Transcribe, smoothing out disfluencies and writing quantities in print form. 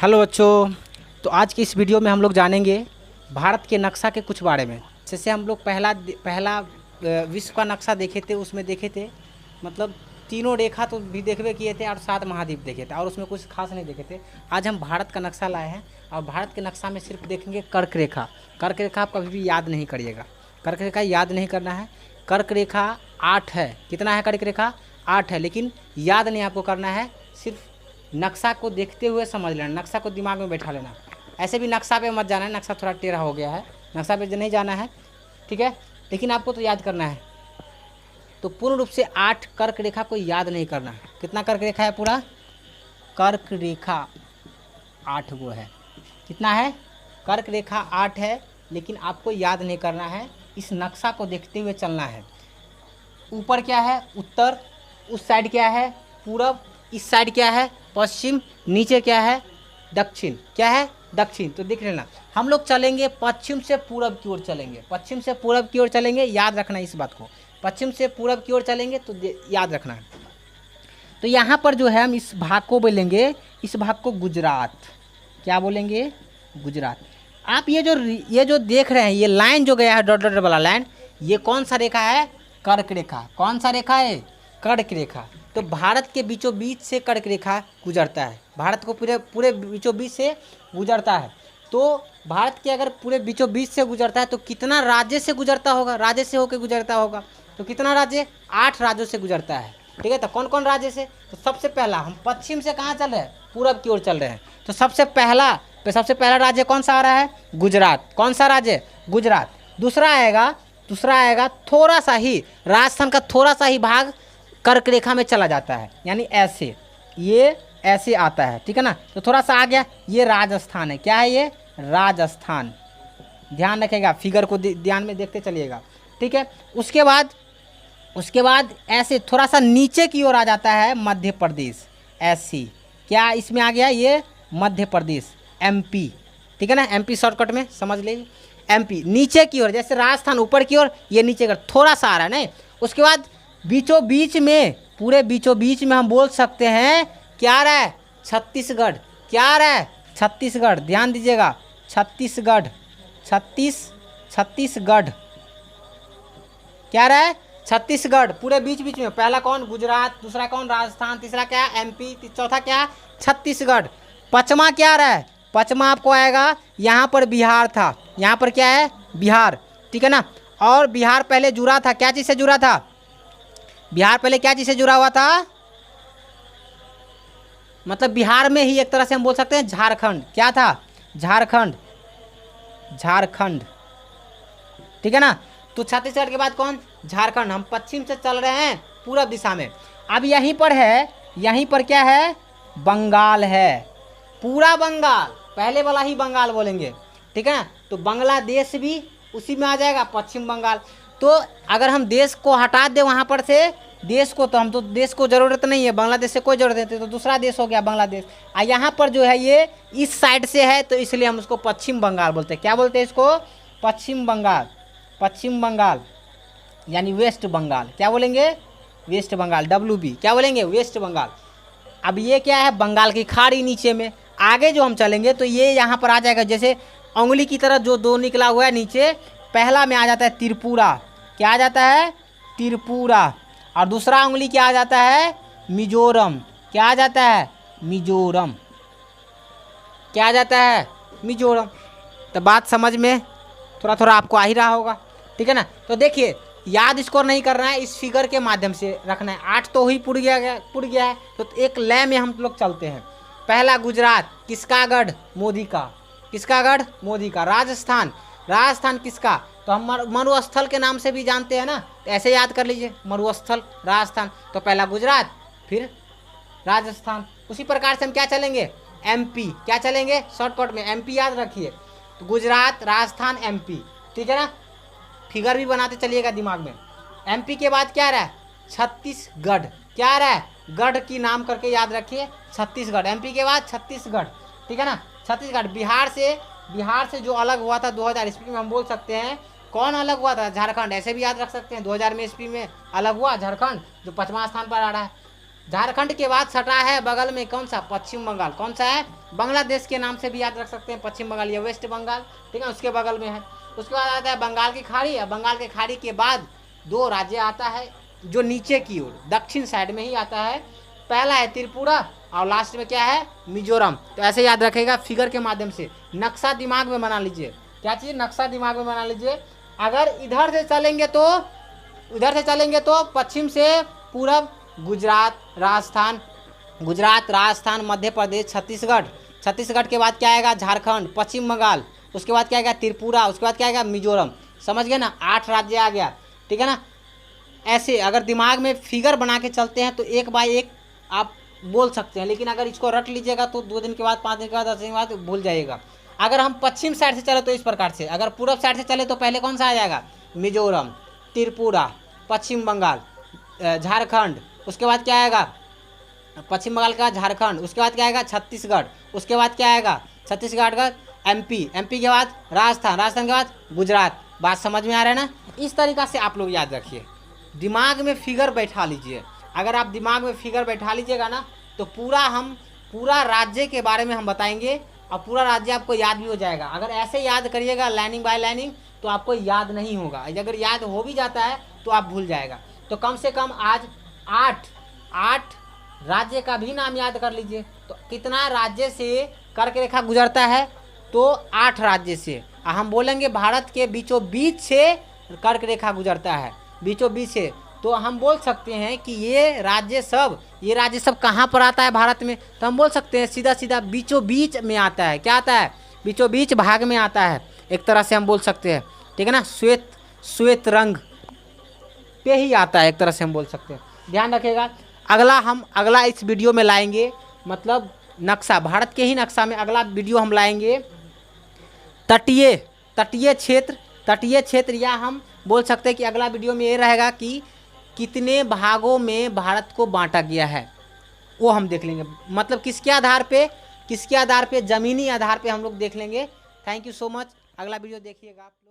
Hello बच्चों। तो आज की इस वीडियो में हम लोग जानेंगे भारत के नक्शा के कुछ बारे में। जैसे हम लोग पहला विश्व का नक्शा देखे थे, उसमें देखे थे मतलब तीनों रेखा तो भी देखबे किए थे और 7 महाद्वीप देखे थे और उसमें कुछ खास नहीं देखे थे। आज हम भारत का नक्शा लाए हैं और भारत के नक्शा में सिर्फ देखेंगे कर्क रेखा। कर्क रेखा आप कभी भी याद नहीं करिएगा, कर्क रेखा याद नहीं करना है। कर्क रेखा 8 है। कितना है कर्क रेखा? 8 है, लेकिन याद नहीं आपको करना है, सिर्फ नक्शा को देखते हुए समझ लेना, नक्शा को दिमाग में बैठा लेना। ऐसे भी नक्शा पे मत जाना है, नक्शा थोड़ा टेढ़ा हो गया है, नक्शा पे नहीं जाना है, ठीक है, लेकिन आपको तो याद करना है। तो पूर्ण रूप से 8 कर्क रेखा को याद नहीं करना है। कितना कर्क रेखा है? पूरा कर्क रेखा 8 गो है। कितना है? कर्क रेखा 8 है, लेकिन आपको याद नहीं करना है, इस नक्शा को देखते हुए चलना है। ऊपर क्या है? उत्तर। उस साइड क्या है? पूरब। इस साइड क्या है? पश्चिम। नीचे क्या है? दक्षिण। क्या है? दक्षिण। तो देख लेना, हम लोग चलेंगे पश्चिम से पूरब की ओर चलेंगे, पश्चिम से पूरब की ओर चलेंगे, याद रखना इस बात को। पश्चिम से पूरब की ओर चलेंगे तो याद रखना है। तो यहाँ पर जो है हम इस भाग को बोलेंगे, इस भाग को गुजरात। क्या बोलेंगे? गुजरात। आप ये जो देख रहे हैं, ये लाइन जो गया है डॉट डॉट वाला लाइन, ये कौन सा रेखा है? कर्क रेखा। कौन सा रेखा है? कर्क रेखा। तो भारत के बीचों बीच से कर्क रेखा गुजरता है, भारत को पूरे बीचों बीच से गुजरता है। तो भारत के अगर पूरे बीचों बीच से गुजरता है तो कितना राज्य से गुजरता होगा? राज्य से होकर गुजरता होगा। तो कितना राज्य? 8 राज्यों से गुजरता है, ठीक है। तो कौन कौन राज्य से? तो सबसे पहला हम पश्चिम से कहाँ चल रहे हैं? पूरब की ओर चल रहे हैं। तो सबसे पहला राज्य कौन सा आ रहा है? गुजरात। कौन सा राज्य? गुजरात। दूसरा आएगा थोड़ा सा ही, राजस्थान का थोड़ा सा ही भाग कर्क रेखा में चला जाता है, यानी ऐसे, ये ऐसे आता है, ठीक है ना। तो थोड़ा सा आ गया, ये राजस्थान है। क्या है ये? राजस्थान। ध्यान रखेगा, फिगर को ध्यान में देखते चलिएगा, ठीक है। उसके बाद ऐसे थोड़ा सा नीचे की ओर आ जाता है मध्य प्रदेश, ऐसी। क्या इसमें आ गया? ये मध्य प्रदेश, MP, ठीक है ना। MP शॉर्टकट में समझ लीजिए, MP नीचे की ओर, जैसे राजस्थान ऊपर की ओर, ये नीचे की ओर थोड़ा सा आ रहा है नहीं। उसके बाद बीचों बीच में, पूरे बीचों बीच में हम बोल सकते हैं क्या आ रहा है? छत्तीसगढ़। क्या आ रहा है? छत्तीसगढ़। ध्यान दीजिएगा, छत्तीसगढ़। छत्तीसगढ़ क्या आ रहा है? छत्तीसगढ़। पूरे बीच बीच में पहला कौन? गुजरात। दूसरा कौन? राजस्थान। तीसरा क्या? MP। चौथा क्या? छत्तीसगढ़। पचमा क्या आ रहा है? पचमा आपको आएगा, यहाँ पर बिहार था, यहाँ पर क्या है? बिहार, ठीक है ना। और बिहार पहले जुड़ा था, क्या चीज़ से जुड़ा था? बिहार पहले क्या चीज़ से जुड़ा हुआ था? मतलब बिहार में ही एक तरह से हम बोल सकते हैं झारखंड। क्या था? झारखंड। झारखंड, ठीक है ना। तो छत्तीसगढ़ के बाद कौन? झारखंड। हम पश्चिम से चल रहे हैं पूरब दिशा में। अब यहीं पर है, यहीं पर क्या है? बंगाल है, पूरा बंगाल, पहले वाला ही बंगाल बोलेंगे, ठीक है ना। तो बांग्लादेश भी उसी में आ जाएगा, पश्चिम बंगाल। तो अगर हम देश को हटा दें वहाँ पर से, देश को, तो हम तो देश को ज़रूरत नहीं है, बांग्लादेश से कोई ज़रूरत नहीं, तो दूसरा देश हो गया बांग्लादेश। और यहाँ पर जो है ये इस साइड से है, तो इसलिए हम उसको पश्चिम बंगाल बोलते हैं। क्या बोलते हैं इसको? पश्चिम बंगाल। पश्चिम बंगाल यानी वेस्ट बंगाल। क्या बोलेंगे? वेस्ट बंगाल। WB क्या बोलेंगे? वेस्ट बंगाल। अब ये क्या है? बंगाल की खाड़ी नीचे में। आगे जो हम चलेंगे तो ये यहाँ पर आ जाएगा, जैसे उंगली की तरह जो 2 निकला हुआ है नीचे, पहला में आ जाता है त्रिपुरा। क्या आ जाता है? त्रिपुरा। और दूसरा उंगली क्या आ जाता है? मिजोरम। क्या आ जाता है? मिजोरम। क्या आ जाता है? मिजोरम। तो बात समझ में थोड़ा थोड़ा आपको आ ही रहा होगा, ठीक है ना। तो देखिए, याद इसको नहीं करना है, इस फिगर के माध्यम से रखना है। 8 तो ही पुड़ गया है। तो एक लय में हम लोग चलते हैं। पहला गुजरात, किसका गढ़? मोदी का। किसका गढ़? मोदी का। राजस्थान, राजस्थान किसका? तो हम मरुस्थल के नाम से भी जानते हैं ना, तो ऐसे याद कर लीजिए, मरुस्थल, राजस्थान। तो पहला गुजरात, फिर राजस्थान। उसी प्रकार से हम क्या चलेंगे? MP। क्या चलेंगे? शॉर्टकट में MP याद रखिए। तो गुजरात, राजस्थान, MP, ठीक है ना। फिगर भी बनाते चलिएगा दिमाग में। MP के बाद क्या आ रहा है? छत्तीसगढ़। क्या आ रहा है? गढ़ की नाम करके याद रखिए, छत्तीसगढ़। MP के बाद छत्तीसगढ़, ठीक है ना। छत्तीसगढ़। बिहार से जो अलग हुआ था 2000 ईस्वी में, हम बोल सकते हैं कौन अलग हुआ था? झारखंड। ऐसे भी याद रख सकते हैं, 2000 में ईस्वी में अलग हुआ झारखंड, जो 5वां स्थान पर आ रहा है। झारखंड के बाद सटा है बगल में कौन सा, पश्चिम बंगाल। कौन सा है, बांग्लादेश के नाम से भी याद रख सकते हैं, पश्चिम बंगाल या वेस्ट बंगाल, ठीक है, उसके बगल में है। उसके बाद आता है बंगाल की खाड़ी, और बंगाल की खाड़ी के बाद 2 राज्य आता है जो नीचे की ओर दक्षिण साइड में ही आता है। पहला है त्रिपुरा और लास्ट में क्या है, मिजोरम। तो ऐसे याद रखेगा फिगर के माध्यम से, नक्शा दिमाग में बना लीजिए। क्या चीज़, नक्शा दिमाग में बना लीजिए। अगर इधर से चलेंगे तो पश्चिम से पूरब गुजरात, राजस्थान, मध्य प्रदेश, छत्तीसगढ़ के बाद क्या आएगा, झारखंड, पश्चिम बंगाल, उसके बाद क्या आएगा, त्रिपुरा, उसके बाद क्या आएगा, मिजोरम। समझ गए ना, 8 राज्य आ गया, ठीक है ना। ऐसे अगर दिमाग में फिगर बना के चलते हैं तो 1 बाय 1 आप बोल सकते हैं, लेकिन अगर इसको रट लीजिएगा तो 2 दिन के बाद, 5 दिन के बाद, 10 दिन के बाद भूल जाइएगा। अगर हम पश्चिम साइड से चले तो इस प्रकार से, अगर पूर्व साइड से चले तो पहले कौन सा आ जाएगा, मिजोरम, त्रिपुरा, पश्चिम बंगाल, झारखंड, उसके बाद क्या आएगा, पश्चिम बंगाल का झारखंड, उसके बाद क्या आएगा, छत्तीसगढ़, उसके बाद क्या आएगा, छत्तीसगढ़ का एमपी के बाद राजस्थान के बाद गुजरात। बात समझ में आ रहा है ना। इस तरीक़ा से आप लोग याद रखिए, दिमाग में फिगर बैठा लीजिए। अगर आप दिमाग में फिगर बैठा लीजिएगा ना तो पूरा राज्य के बारे में हम बताएंगे और पूरा राज्य आपको याद भी हो जाएगा। अगर ऐसे याद करिएगा लाइनिंग बाय लाइनिंग तो आपको याद नहीं होगा, अगर याद हो भी जाता है तो आप भूल जाएगा। तो कम से कम आज 8 राज्य का भी नाम याद कर लीजिए। तो कितना राज्य से कर्क रेखा गुजरता है, तो 8 राज्य से। हम बोलेंगे भारत के बीचों बीच से कर्क रेखा गुजरता है, बीचों बीच से। तो हम बोल सकते हैं कि ये राज्य सब कहाँ पर आता है भारत में, तो हम बोल सकते हैं सीधा बीचों बीच में आता है। क्या आता है, बीचों बीच भाग में आता है, एक तरह से हम बोल सकते हैं, ठीक है ना। श्वेत रंग पे ही आता है, एक तरह से हम बोल सकते हैं। ध्यान रखिएगा। अगला इस वीडियो में लाएंगे, मतलब नक्शा, भारत के ही नक्शा में अगला वीडियो हम लाएंगे तटीय क्षेत्र, या हम बोल सकते हैं कि अगला वीडियो में ये रहेगा कि कितने भागों में भारत को बांटा गया है, वो हम देख लेंगे। मतलब किसके आधार पे, ज़मीनी आधार पे हम लोग देख लेंगे। Thank you so much. अगला वीडियो देखिएगा आप लोग।